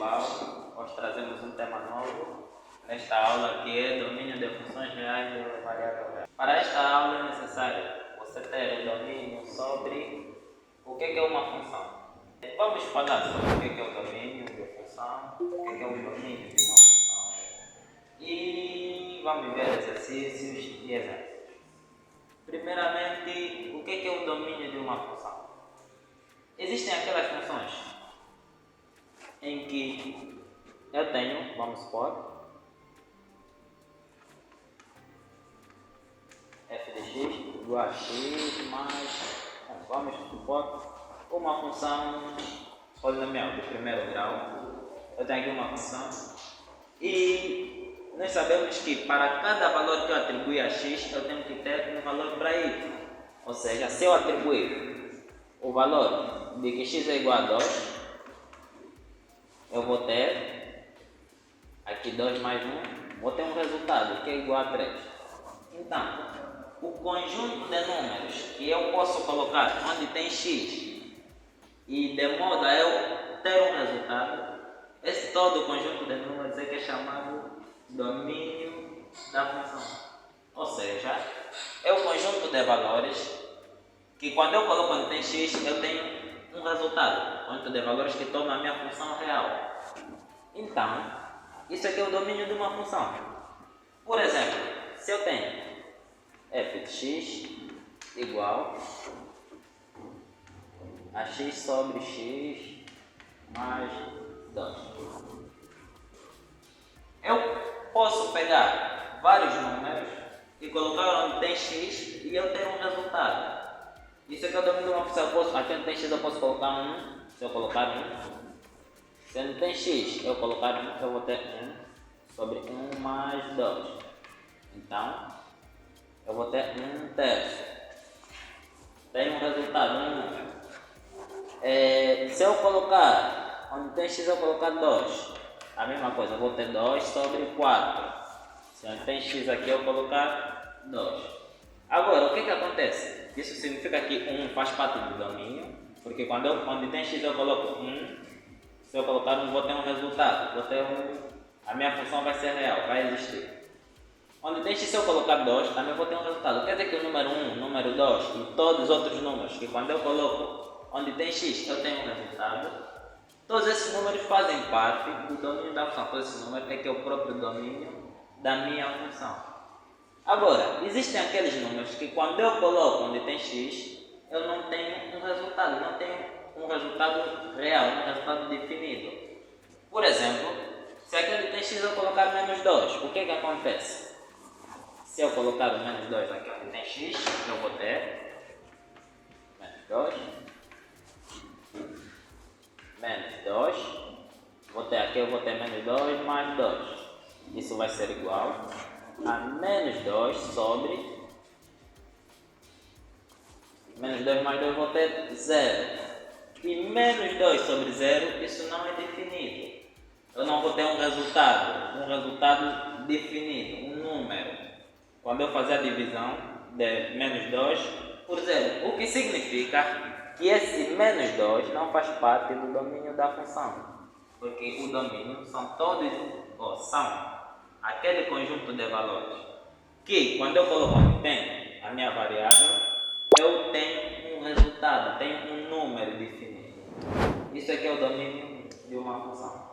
pessoal, hoje trazemos um tema novo. Nesta aula que é domínio de funções reais e variável real. Para esta aula é necessário você ter o domínio sobre o que é uma função. Vamos falar sobre o que é o domínio de função, o que é o domínio de uma função e vamos ver exercícios e exemplos. Primeiramente, o que é o domínio de uma função? Existem aquelas funções em que eu tenho, vamos supor, f de x igual a x mais, vamos supor, uma função polinomial de primeiro grau. Eu tenho aqui uma função e nós sabemos que para cada valor que eu atribuir a x, eu tenho que ter um valor para y. Ou seja, se eu atribuir o valor de que x é igual a 2, eu vou ter aqui 2 mais 1, vou ter um resultado que é igual a 3. Então, o conjunto de números que eu posso colocar onde tem x e de modo a eu ter um resultado, esse todo o conjunto de números é que é chamado domínio da função. Ou seja, é o conjunto de valores que quando eu coloco onde tem x, eu tenho um resultado, conjunto de valores que torna a minha função real. Então, isso aqui é o domínio de uma função. Por exemplo, se eu tenho f de x igual a x sobre x mais 2. Eu posso pegar vários números e colocar onde tem x e eu ter um resultado. Isso aqui é o domínio de uma função. Aqui onde tem x eu posso colocar 1. Se eu colocar 1, se onde tem x eu colocar 1, eu vou ter 1 sobre 1 mais 2. Então, eu vou ter 1 terço. Tenho um resultado, um número. Se eu colocar onde tem x eu colocar 2, a mesma coisa, eu vou ter 2 sobre 4. Se onde tem x aqui eu colocar 2. Agora, o que acontece? Isso significa que 1 faz parte do domínio, porque onde tem x eu coloco 1, se eu colocar 1 vou ter um resultado, a minha função vai ser real, vai existir. Onde tem x se eu colocar 2, também vou ter um resultado. Quer dizer que o número 1, o número 2 e todos os outros números, que quando eu coloco onde tem x eu tenho um resultado, todos esses números fazem parte do domínio da função. Todos esses números é que é o próprio domínio da minha função. Agora, existem aqueles números que quando eu coloco onde tem x, eu não tenho um resultado, não tenho um resultado real, um resultado definido. Por exemplo, se aqui onde tem x eu colocar menos 2, o que acontece? Se eu colocar o menos 2 aqui onde tem x, eu vou ter menos 2, menos 2, eu vou ter menos 2 mais 2. Isso vai ser igual a menos 2 sobre menos 2 mais 2, vou ter 0. E menos 2 sobre 0, isso não é definido. Eu não vou ter um resultado definido, um número. Quando eu fazer a divisão de menos 2 por 0, o que significa que esse menos 2 não faz parte do domínio da função. Porque o domínio são aquele conjunto de valores que quando eu coloco onde tem a minha variável, eu tenho um resultado, tenho um número definido. Isso aqui é o domínio de uma função.